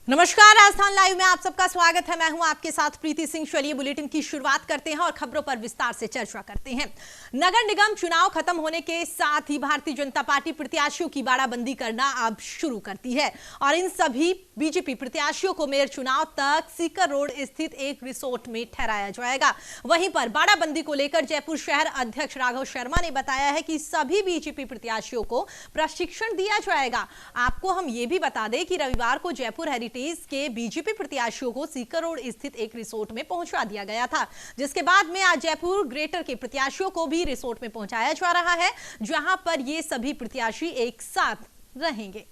नमस्कार, राजस्थान लाइव में आप सबका स्वागत है। मैं हूं आपके साथ प्रीति सिंह। चलिए बुलेटिन की शुरुआत करते हैं और खबरों पर विस्तार से चर्चा करते हैं। नगर निगम चुनाव खत्म होने के साथ ही भारतीय जनता पार्टी प्रत्याशियों की बाड़ाबंदी करना अब शुरू करती है और इन सभी बीजेपी प्रत्याशियों को मेयर चुनाव तक सीकर रोड स्थित एक रिसोर्ट में ठहराया जाएगा। वहीं पर बाड़ाबंदी को लेकर जयपुर शहर अध्यक्ष राघव शर्मा ने बताया है कि सभी बीजेपी प्रत्याशियों को प्रशिक्षण दिया जाएगा। आपको हम ये भी बता दें कि रविवार को जयपुर हेरिटेज के बीजेपी प्रत्याशियों को सीकर रोड स्थित एक रिसोर्ट में पहुंचा दिया गया था, जिसके बाद में आज जयपुर ग्रेटर के प्रत्याशियों को भी रिसोर्ट में पहुंचाया जा रहा है, जहां पर ये सभी प्रत्याशी एक साथ रहेंगे।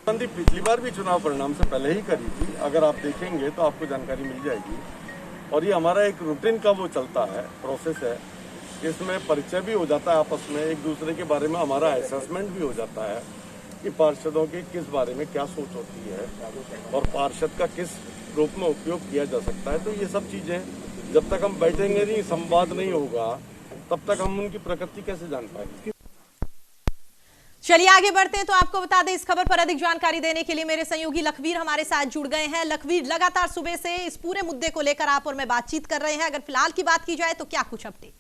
पिछली बार भी चुनाव परिणाम से पहले ही करी थी, अगर आप देखेंगे तो आपको जानकारी मिल जाएगी। और ये हमारा एक रूटीन का वो चलता है, प्रोसेस है। इसमें परिचय भी हो जाता है आपस में, एक दूसरे के बारे में हमारा असेसमेंट भी हो जाता है कि पार्षदों की किस बारे में क्या सोच होती है और पार्षद का किस रूप में उपयोग किया जा सकता है। तो ये सब चीजें जब तक हम बैठेंगे नहीं, संवाद नहीं होगा, तब तक हम उनकी प्रकृति कैसे जान पाएंगे। चलिए आगे बढ़ते हैं तो आपको बता दें, इस खबर पर अधिक जानकारी देने के लिए मेरे सहयोगी लखवीर हमारे साथ जुड़ गए हैं। लखवीर, लगातार सुबह से इस पूरे मुद्दे को लेकर आप और मैं बातचीत कर रहे हैं। अगर फिलहाल की बात की जाए तो क्या कुछ अपडेट?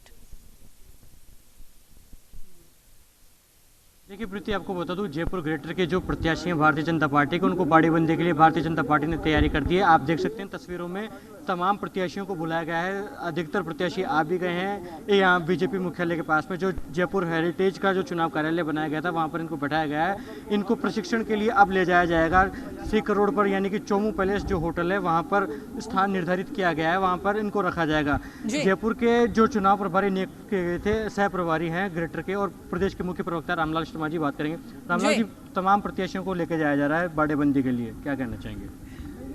देखिए प्रीति, आपको बता दूं, जयपुर ग्रेटर के जो प्रत्याशी हैं भारतीय जनता पार्टी के, उनको बाड़ेबंदी के लिए भारतीय जनता पार्टी ने तैयारी कर दी है। आप देख सकते हैं तस्वीरों में तमाम प्रत्याशियों को बुलाया गया है। अधिकतर प्रत्याशी आ भी गए हैं यहाँ बीजेपी मुख्यालय के पास में, जो जयपुर हेरिटेज का जो चुनाव कार्यालय बनाया गया था वहाँ पर इनको बैठाया गया है। इनको प्रशिक्षण के लिए अब ले जाया जाएगा सीकर रोड पर, यानी कि चोमू पैलेस जो होटल है वहाँ पर स्थान निर्धारित किया गया है, वहाँ पर इनको रखा जाएगा। जयपुर के जो चुनाव प्रभारी नियुक्त किए गए थे, सह प्रभारी हैं ग्रेटर के, और प्रदेश के मुख्य प्रवक्ता रामलाल शर्मा जी बात करेंगे। रामलाल जी, तमाम प्रत्याशियों को लेकर जाया जा रहा है बाड़ेबंदी के लिए, क्या कहना चाहेंगे?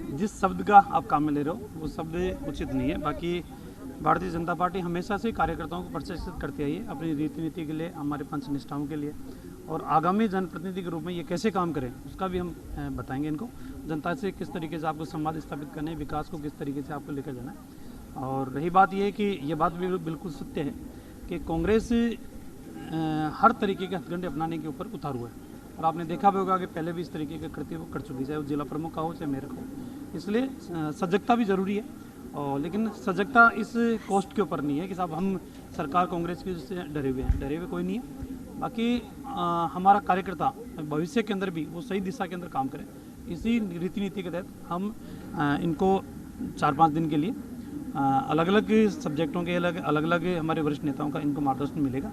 जिस शब्द का आप काम में ले रहे हो वो शब्द उचित नहीं है। बाकी भारतीय जनता पार्टी हमेशा से कार्यकर्ताओं को प्रशिक्षित करती आई है अपनी रीति नीति के लिए, हमारे पंच निष्ठाओं के लिए, और आगामी जनप्रतिनिधि के रूप में ये कैसे काम करें उसका भी हम बताएंगे इनको। जनता से किस तरीके से आपको संवाद स्थापित करना है, विकास को किस तरीके से आपको लेकर जाना है। और रही बात ये कि ये बात भी बिल्कुल सत्य है कि कांग्रेस हर तरीके के हथकंडे अपनाने के ऊपर उतारू है, और आपने देखा भी होगा कि पहले भी इस तरीके का कृत्य वो कर चुकी, चाहे वो जिला प्रमुख का हो चाहे मेयर का हो। इसलिए सजगता भी जरूरी है, और लेकिन सजगता इस कॉस्ट के ऊपर नहीं है कि साहब हम सरकार कांग्रेस की से डरे हुए कोई नहीं है। बाकी हमारा कार्यकर्ता भविष्य के अंदर भी वो सही दिशा के अंदर काम करें, इसी रीति नीति के तहत हम इनको 4-5 दिन के लिए अलग अलग सब्जेक्टों के अलग अलग हमारे वरिष्ठ नेताओं का इनको मार्गदर्शन मिलेगा।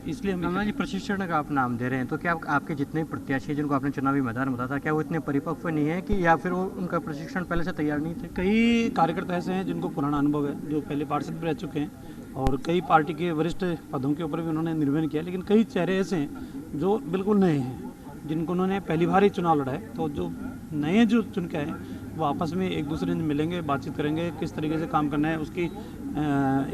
इसलिए हम जी प्रशिक्षण का आप नाम दे रहे हैं, तो क्या आपके जितने प्रत्याशी जिनको आपने चुनावी मैदान में बताया था, क्या वो इतने परिपक्व नहीं है कि, या फिर वो उनका प्रशिक्षण पहले से तैयार नहीं थे? कई कार्यकर्ता ऐसे हैं जिनको पुराना अनुभव है, जो पहले पार्षद भी रह चुके हैं, और कई पार्टी के वरिष्ठ पदों के ऊपर भी उन्होंने निर्वहन किया। लेकिन कई चेहरे ऐसे हैं जो बिल्कुल नए हैं, जिनको उन्होंने पहली बार ही चुनाव लड़ा है। तो जो नए जो चुन के आए वो आपस में एक दूसरे से मिलेंगे, बातचीत करेंगे, किस तरीके से काम करना है उसकी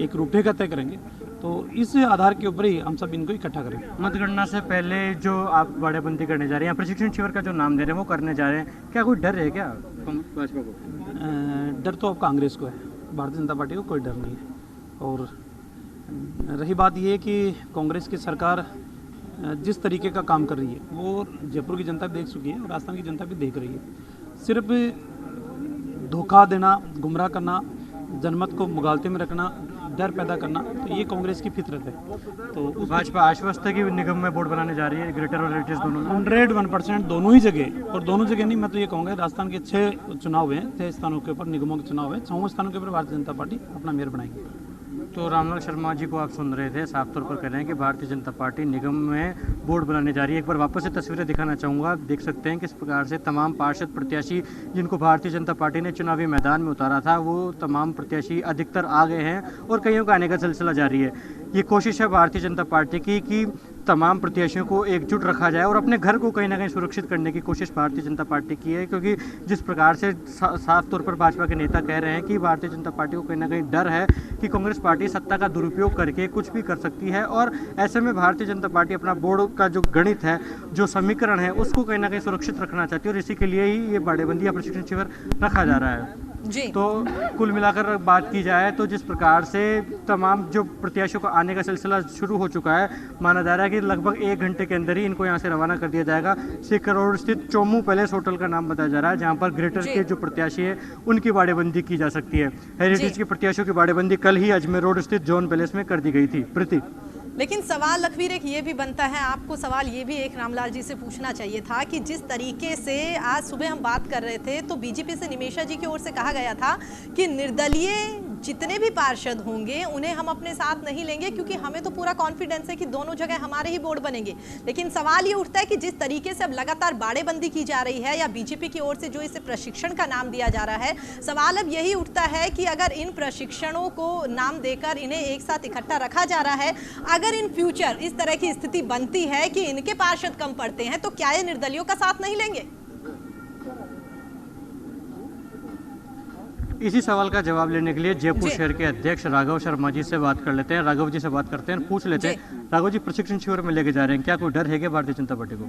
एक रूपरेखा तय करेंगे। तो इस आधार के ऊपर ही हम सब इनको इकट्ठा करेंगे। मतगणना से पहले जो आप बाड़ेबंदी करने जा रहे हैं, प्रशिक्षण शिविर का जो नाम दे रहे हैं वो करने जा रहे हैं, क्या कोई डर है क्या भाजपा को? डर तो अब कांग्रेस को है, भारतीय जनता पार्टी को कोई डर नहीं है। और रही बात ये कि कांग्रेस की सरकार जिस तरीके का काम कर रही है वो जयपुर की जनता भी देख चुकी है और राजस्थान की जनता भी देख रही है। सिर्फ धोखा देना, गुमराह करना, जनमत को मुगालते में रखना, डर पैदा करना, तो ये कांग्रेस की फितरत है। तो भाजपा आश्वस्त है कि निगम में बोर्ड बनाने जा रही है, ग्रेटर और हेरिटेज दोनों में? 101% दोनों ही जगह, और दोनों जगह नहीं, मैं तो ये कहूँगा राजस्थान के 6 चुनाव हैं, 6 स्थानों के ऊपर निगमों के चुनाव है, 6 स्थानों के ऊपर भारतीय जनता पार्टी अपना मेयर बनाएगी। तो रामलाल शर्मा जी को आप सुन रहे थे, साफ तौर पर कह रहे हैं कि भारतीय जनता पार्टी निगम में बोर्ड बनाने जा रही है। एक बार वापस से तस्वीरें दिखाना चाहूँगा। आप देख सकते हैं किस प्रकार से तमाम पार्षद प्रत्याशी जिनको भारतीय जनता पार्टी ने चुनावी मैदान में उतारा था, वो तमाम प्रत्याशी अधिकतर आ गए हैं और कईयों का आने का सिलसिला जारी है। ये कोशिश है भारतीय जनता पार्टी की कि तमाम प्रत्याशियों को एकजुट रखा जाए और अपने घर को कहीं ना कहीं सुरक्षित करने की कोशिश भारतीय जनता पार्टी की है, क्योंकि जिस प्रकार से साफ तौर पर भाजपा के नेता कह रहे हैं कि भारतीय जनता पार्टी को कहीं ना कहीं डर है कि कांग्रेस पार्टी सत्ता का दुरुपयोग करके कुछ भी कर सकती है, और ऐसे में भारतीय जनता पार्टी अपना बोर्ड का जो गणित है, जो समीकरण है, उसको कहीं ना कहीं सुरक्षित रखना चाहती है, और इसी के लिए ही ये बाड़ेबंदी या प्रशिक्षण शिविर रखा जा रहा है। जी। तो कुल मिलाकर बात की जाए तो जिस प्रकार से तमाम जो प्रत्याशियों का आने का सिलसिला शुरू हो चुका है, माना जा रहा है कि लगभग 1 घंटे के अंदर ही इनको यहाँ से रवाना कर दिया जाएगा। सिख रोड स्थित चोमू पैलेस होटल का नाम बताया जा रहा है, जहाँ पर ग्रेटर जी। के जो प्रत्याशी है उनकी बाड़ेबंदी की जा सकती है। हेरिटेज के प्रत्याशियों की बाड़ेबंदी कल ही अजमेर रोड स्थित जॉन पैलेस में कर दी गई थी। प्रीति, लेकिन सवाल लखवीर एक ये भी बनता है, आपको सवाल ये भी एक रामलाल जी से पूछना चाहिए था कि जिस तरीके से आज सुबह हम बात कर रहे थे तो बीजेपी से निमेशा जी की ओर से कहा गया था कि निर्दलीय जितने भी पार्षद होंगे उन्हें हम अपने साथ नहीं लेंगे क्योंकि हमें तो पूरा कॉन्फिडेंस है कि दोनों जगह हमारे ही बोर्ड बनेंगे। लेकिन सवाल ये उठता है कि जिस तरीके से अब लगातार बाड़ेबंदी की जा रही है या बीजेपी की ओर से जो इसे प्रशिक्षण का नाम दिया जा रहा है, सवाल अब यही उठता है कि अगर इन प्रशिक्षणों को नाम देकर इन्हें एक साथ इकट्ठा रखा जा रहा है, अगर इन फ्यूचर इस तरह की स्थिति बनती है कि इनके पार्षद कम पड़ते हैं तो क्या ये निर्दलियों का साथ नहीं लेंगे? इसी सवाल का जवाब लेने के लिए जयपुर शहर के अध्यक्ष राघव शर्मा जी से बात कर लेते हैं। राघव जी से बात करते हैं, पूछ लेते हैं। राघव जी, प्रशिक्षण शिविर में लेके जा रहे हैं, क्या कोई डर है क्या भारतीय जनता पार्टी को?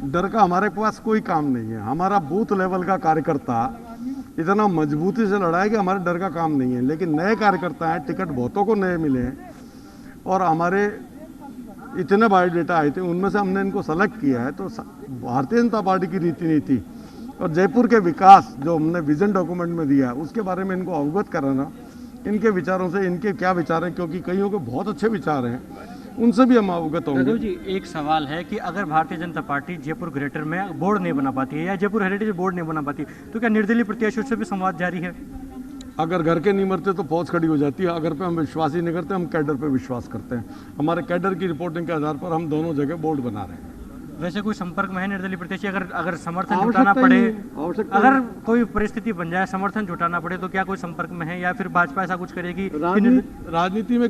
डर का हमारे पास कोई काम नहीं है। हमारा बूथ लेवल का कार्यकर्ता इतना मजबूती से लड़ा है कि हमारे डर का काम नहीं है। लेकिन नए कार्यकर्ता हैं, टिकट बहुतों को नए मिले हैं और हमारे इतने बायोडेटा आए थे, उनमें से हमने इनको सेलेक्ट किया है। तो भारतीय जनता पार्टी की रीति नीति और जयपुर के विकास जो हमने विजन डॉक्यूमेंट में दिया उसके बारे में इनको अवगत कराना, इनके विचारों से इनके क्या विचार हैं, क्योंकि कईयों के बहुत अच्छे विचार हैं, उनसे भी हम अवगत होंगे। जी, एक सवाल है कि अगर भारतीय जनता पार्टी जयपुर ग्रेटर में बोर्ड नहीं बना पाती है या जयपुर हेरिटेज बोर्ड नहीं बना पाती तो क्या निर्दलीय प्रत्याशियों से भी संवाद जारी है? अगर घर के नहीं मरते तो फौज खड़ी हो जाती है। अगर पे हम विश्वास ही नहीं करते, हम कैडर पे विश्वास करते हैं। हमारे कैडर की रिपोर्टिंग के आधार पर हम दोनों जगह बोर्ड बना रहे हैं। वैसे कोई संपर्क में है निर्दलीय प्रत्याशी? अगर समर्थन जुटाना पड़े, अगर कोई परिस्थिति बन जाए समर्थन जुटाना पड़े तो क्या कोई संपर्क में है या फिर भाजपा ऐसा कुछ करेगी? राजनीति में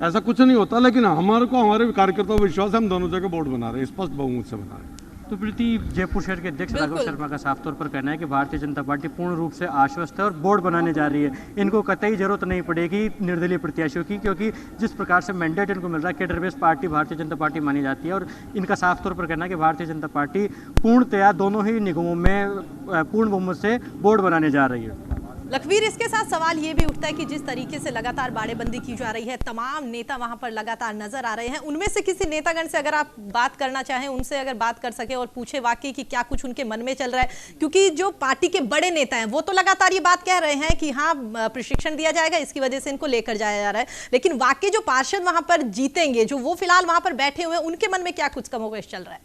ऐसा कुछ नहीं होता, लेकिन हमारे को हमारे कार्यकर्ताओं को विश्वास है, हम दोनों जगह बोर्ड बना रहे हैं, स्पष्ट बहुमत से बना रहे हैं। तो प्रीति, जयपुर शहर के अध्यक्ष राघव शर्मा का साफ तौर पर कहना है कि भारतीय जनता पार्टी पूर्ण रूप से आश्वस्त है और बोर्ड बनाने जा रही है। इनको कतई जरूरत नहीं पड़ेगी निर्दलीय प्रत्याशियों की, क्योंकि जिस प्रकार से मैंडेट इनको मिल रहा है, cadre based party Bharatiya Janata party मानी जाती है। और इनका साफ तौर पर कहना है कि भारतीय जनता पार्टी पूर्णतया दोनों ही निगमों में पूर्ण बहुमत से बोर्ड बनाने जा रही है। लखवीर, इसके साथ सवाल ये भी उठता है कि जिस तरीके से लगातार बाड़ेबंदी की जा रही है, तमाम नेता वहां पर लगातार नजर आ रहे हैं, उनमें से किसी नेतागण से अगर आप बात करना चाहें, उनसे अगर बात कर सके और पूछे वाकई कि क्या कुछ उनके मन में चल रहा है, क्योंकि जो पार्टी के बड़े नेता हैं वो तो लगातार ये बात कह रहे हैं कि हाँ प्रशिक्षण दिया जाएगा, इसकी वजह से इनको लेकर जाया जा रहा है, लेकिन वाकई जो पार्षद वहां पर जीतेंगे, जो वो फिलहाल वहां पर बैठे हुए हैं, उनके मन में क्या कुछ कमोबेश चल रहा है?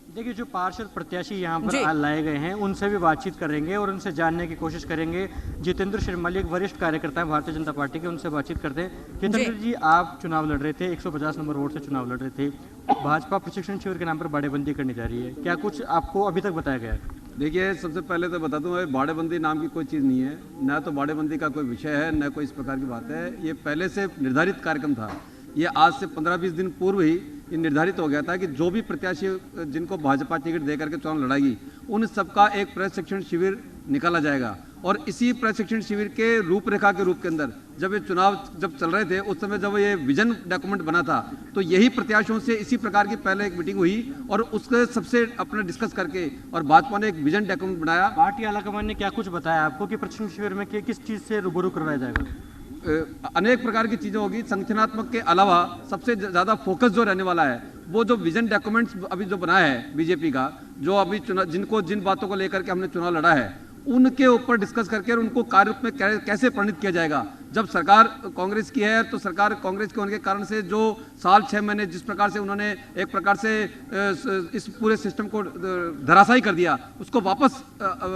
देखिए, जो पार्षद प्रत्याशी यहाँ पर लाए गए हैं उनसे भी बातचीत करेंगे और उनसे जानने की कोशिश करेंगे। जितेंद्र शर्माली एक वरिष्ठ कार्यकर्ता है भारतीय जनता पार्टी के, उनसे बातचीत करते हैं। जितेंद्र जी, आप चुनाव लड़ रहे थे, 150 नंबर वोट से चुनाव लड़ रहे थे, भाजपा प्रशिक्षण शिविर के नाम पर बाड़ेबंदी करने जा रही है, क्या कुछ आपको अभी तक बताया गया है? देखिए, सबसे पहले तो बता दूं, बाड़ेबंदी नाम की कोई चीज़ नहीं है, न तो बाड़ेबंदी का कोई विषय है, न कोई इस प्रकार की बात है। ये पहले से निर्धारित कार्यक्रम था। ये आज से 15-20 दिन पूर्व ही ये निर्धारित हो गया था कि जो भी प्रत्याशी जिनको भाजपा टिकट दे करके चुनाव लड़ाएगी, उन सबका एक प्रशिक्षण शिविर निकाला जाएगा। और इसी प्रशिक्षण शिविर के रूपरेखा के रूप के अंदर जब ये चुनाव चल रहे थे, उस समय जब ये विजन डॉक्यूमेंट बना था, तो यही प्रत्याशियों से इसी प्रकार की पहले एक मीटिंग हुई और उसके सबसे अपने डिस्कस करके और भाजपा ने एक विजन डॉक्यूमेंट बनाया। पार्टी आलाकमान ने क्या कुछ बताया आपको कि प्रशिक्षण शिविर में किस चीज़ से रूबरू करवाया जाएगा? अनेक प्रकार की चीज़ें होगी। संगठनात्मक के अलावा सबसे ज़्यादा फोकस जो रहने वाला है वो जो विजन डॉक्यूमेंट्स अभी जो बनाया है बीजेपी का, जो अभी जिन बातों को लेकर के हमने चुनाव लड़ा है, उनके ऊपर डिस्कस करके और उनको कार्य रूप में कैसे परिणित किया जाएगा। जब सरकार कांग्रेस की है तो सरकार कांग्रेस के होने के कारण से जो साल 6 महीने जिस प्रकार से उन्होंने एक प्रकार से इस पूरे सिस्टम को धराशायी कर दिया, उसको वापस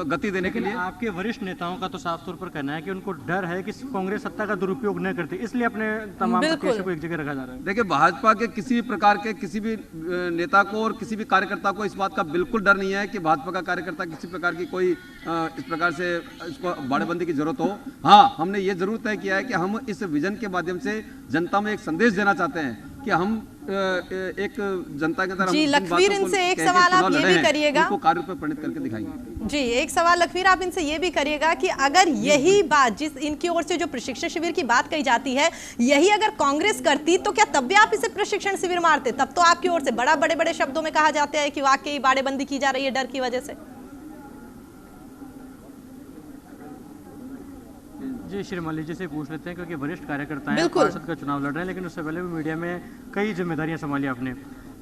गति देने के लिए आपके वरिष्ठ नेताओं का तो साफ तौर पर कहना है कि उनको डर है कि कांग्रेस सत्ता का दुरुपयोग न करती, इसलिए अपने तमाम प्रत्याशियों को एक जगह रखा जा रहा है। देखिए, भाजपा के किसी भी प्रकार के किसी भी नेता को और किसी भी कार्यकर्ता को इस बात का बिल्कुल डर नहीं है कि भाजपा का कार्यकर्ता किसी प्रकार की कोई इस प्रकार से इसको बाड़ेबंदी की जरूरत हो। हाँ, हमने ये जरूर तय किया है कि हम इस विजन के माध्यम से जनता में एक संदेश देना चाहते हैं कि हम एक जनता के तरह जी। लखवीर, इनसे एक सवाल आप ये भी करिएगा, उनको कार्य रूप में परिणित करके दिखाएंगे। जी, एक सवाल लखवीर आप इनसे ये भी करिएगा कि अगर यही बात जिस इनकी ओर से जो प्रशिक्षण शिविर की बात कही जाती है, यही अगर कांग्रेस करती तो क्या तब भी आप इसे प्रशिक्षण शिविर मारते? तब तो आपकी ओर से बड़े बड़े शब्दों में कहा जाता है कि वाकई बाड़ेबंदी की जा रही है डर की वजह से। जी श्रीमती जी से पूछ लेते हैं, क्योंकि वरिष्ठ कार्यकर्ता हैं, बिल्कुल। पार्षद का चुनाव लड़ रहे हैं, लेकिन उससे पहले भी मीडिया में कई जिम्मेदारियां संभाली आपने।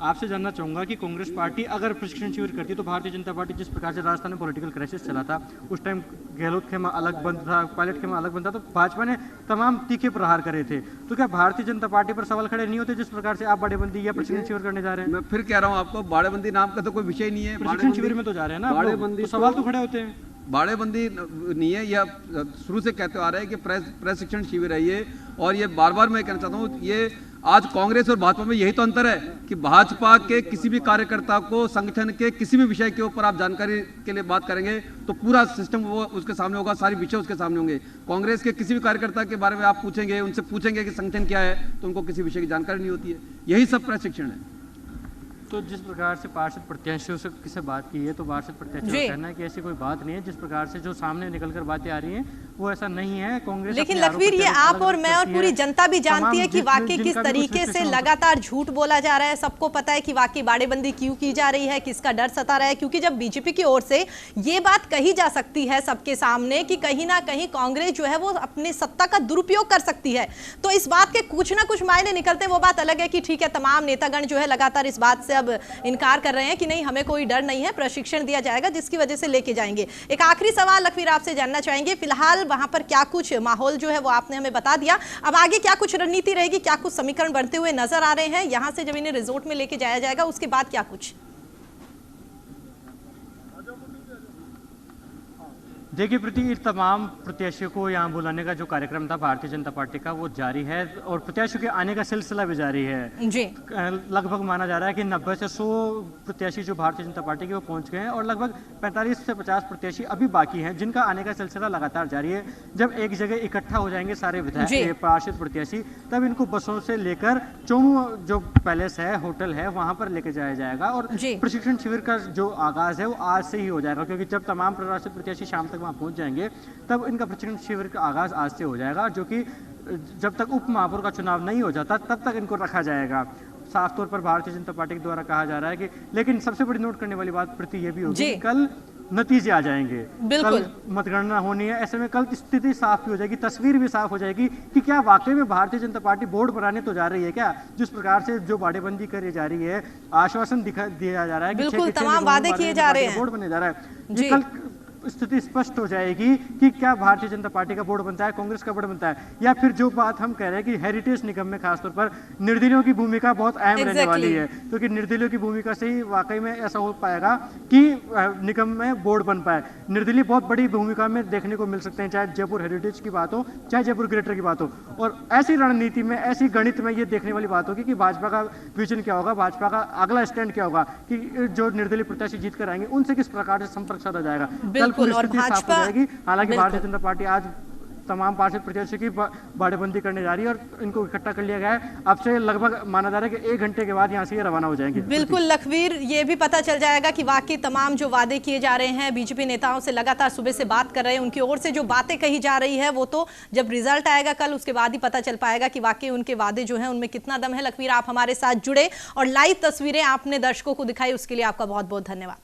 आपसे जानना चाहूंगा कि कांग्रेस पार्टी अगर प्रशिक्षण शिविर करती तो भारतीय जनता पार्टी जिस प्रकार से राजस्थान में पॉलिटिकल क्राइसिस चला था, उस टाइम गहलोत खेमा अलग बंद था, पायलट खेमा अलग बंद था, तो भाजपा ने तमाम तीखे प्रहार करे थे। तो क्या भारतीय जनता पार्टी पर सवाल खड़े नहीं होते जिस प्रकार से आप बाड़ेबंदी या प्रशिक्षण शिविर करने जा रहे हैं? मैं फिर कह रहा हूँ आपको, बाड़ेबंदी नाम का तो कोई विषय नहीं है। प्रशिक्षण शिविर में तो जा रहे हैं ना आप लोग, बाड़ेबंदी तो सवाल तो खड़े होते हैं। बाड़ेबंदी नहीं है, यह शुरू से कहते आ रहे हैं कि प्रशिक्षण शिविर है ये। और ये बार बार मैं कहना चाहता हूँ, ये आज कांग्रेस और भाजपा में यही तो अंतर है कि भाजपा के किसी भी कार्यकर्ता को संगठन के किसी भी विषय के ऊपर आप जानकारी के लिए बात करेंगे तो पूरा सिस्टम वो उसके सामने होगा, सारी विषय उसके सामने होंगे। कांग्रेस के किसी भी कार्यकर्ता के बारे में आप पूछेंगे, उनसे पूछेंगे कि संगठन क्या है, तो उनको किसी विषय की जानकारी नहीं होती है। यही सब प्रशिक्षण है। तो जिस प्रकार से पार्षद प्रत्याशियों से बात की है, तो पार्षद प्रत्याशियों का कहना है कि ऐसी कोई बात नहीं है। जिस प्रकार से जो सामने निकलकर बातें आ रही हैं वो ऐसा नहीं है। कांग्रेस लेकिन लखवीर, ये आप और मैं और पूरी जनता भी जानती है कि वाकई किस तरीके से लगातार झूठ बोला जा रहा है। सबको पता है कि वाकई बाड़ेबंदी क्यों की जा रही है, किसका डर सता रहा है। क्योंकि जब बीजेपी की ओर से ये बात कही जा सकती है सबके सामने कि कहीं ना कहीं कांग्रेस जो है वो अपनी सत्ता का दुरुपयोग कर सकती है, तो इस बात के कुछ ना कुछ मायने निकलते हैं। वो बात अलग है कि ठीक है, तमाम नेतागण जो है लगातार इस बात से अब इनकार कर रहे हैं कि नहीं, हमें कोई डर नहीं है, प्रशिक्षण दिया जाएगा जिसकी वजह से लेके जाएंगे। एक आखिरी सवाल लखवीर आपसे जानना चाहेंगे, फिलहाल वहां पर क्या कुछ माहौल जो है वो आपने हमें बता दिया, अब आगे क्या कुछ रणनीति रहेगी, क्या कुछ समीकरण बनते हुए नजर आ रहे हैं? यहां से जब इन्हें रिजोर्ट में लेके जाया जाएगा उसके बाद क्या कुछ? देखिए प्रीति, तमाम प्रत्याशियों को यहाँ बुलाने का जो कार्यक्रम था भारतीय जनता पार्टी का वो जारी है और प्रत्याशियों के आने का सिलसिला भी जारी है जी। लगभग माना जा रहा है कि 90 से 100 प्रत्याशी जो भारतीय जनता पार्टी के वो पहुंच गए हैं और लगभग 45 से 50 प्रत्याशी अभी बाकी हैं जिनका आने का सिलसिला लगातार जारी है। जब एक जगह इकट्ठा हो जाएंगे सारे विधायक पार्षद प्रत्याशी, तब इनको बसों से लेकर चोमू जो पैलेस है, होटल है, वहां पर लेके जाया जाएगा और प्रशिक्षण शिविर का जो आगाज है वो आज से ही हो जाएगा, क्योंकि जब तमाम पार्षद प्रत्याशी शाम तक वहां पहुंच जाएंगे तब इनका प्रशिक्षण शिविर का आगाज आज से हो जाएगा, जो कि जब तक उप महापौर का चुनाव नहीं हो जाता तब तक इनको रखा जाएगा। साफ तौर पर भारतीय जनता पार्टी के द्वारा कहा जा रहा है कि, लेकिन सबसे बड़ी नोट करने वाली बात प्रति ये भी होगी कि कल नतीजे आ जाएंगे, कल मतगणना होनी है, ऐसे में कल स्थिति साफ भी हो जाएगी, तस्वीर भी साफ हो जाएगी कि क्या वाकई में भारतीय जनता पार्टी बोर्ड बनाने तो जा रही है क्या। जिस प्रकार से जो बाड़ेबंदी करी जा रही है, आश्वासन दिया जा रहा है कि तमाम वादे किए जा रहे हैं, बोर्ड बनने जा रहा है, ये कल स्थिति स्पष्ट हो जाएगी कि क्या भारतीय जनता पार्टी का बोर्ड बनता है, कांग्रेस का बोर्ड बनता है, या फिर जो बात हम कह रहे हैं कि हेरिटेज निगम में खासतौर पर निर्दलीयों की भूमिका बहुत अहम रहने वाली है, क्योंकि निर्दलीयों की भूमिका से ही वाकई में ऐसा हो पाएगा कि निगम में बोर्ड बन पाए। निर्दलीय बहुत बड़ी भूमिका में देखने को मिल सकते हैं, चाहे जयपुर हेरिटेज की बात हो, चाहे जयपुर ग्रेटर की बात हो। और ऐसी रणनीति में, ऐसी गणित में ये देखने वाली बात होगी कि भाजपा का विजन क्या होगा, भाजपा का अगला स्टैंड क्या होगा, कि जो निर्दलीय प्रत्याशी जीत कर आएंगे उनसे किस प्रकार से संपर्क साधा जाएगा। और भाजपा, हालांकि भारतीय जनता पार्टी आज तमाम पार्षद प्रत्याशियों की बाड़ेबंदी करने जा रही है और इनको इकट्ठा कर लिया गया है। अब से लगभग माना जा रहा है कि 1 घंटे के बाद यहाँ से ये रवाना हो जाएंगे। बिल्कुल लखवीर, ये भी पता चल जाएगा कि वाकई तमाम जो वादे किए जा रहे हैं, बीजेपी नेताओं से लगातार सुबह से बात कर रहे हैं, उनकी ओर से जो बातें कही जा रही है वो तो जब रिजल्ट आएगा कल, उसके बाद ही पता चल पाएगा कि वाकई उनके वादे जो है उनमें कितना दम है। लखवीर, आप हमारे साथ जुड़े और लाइव तस्वीरें आपने दर्शकों को दिखाई, उसके लिए आपका बहुत बहुत धन्यवाद।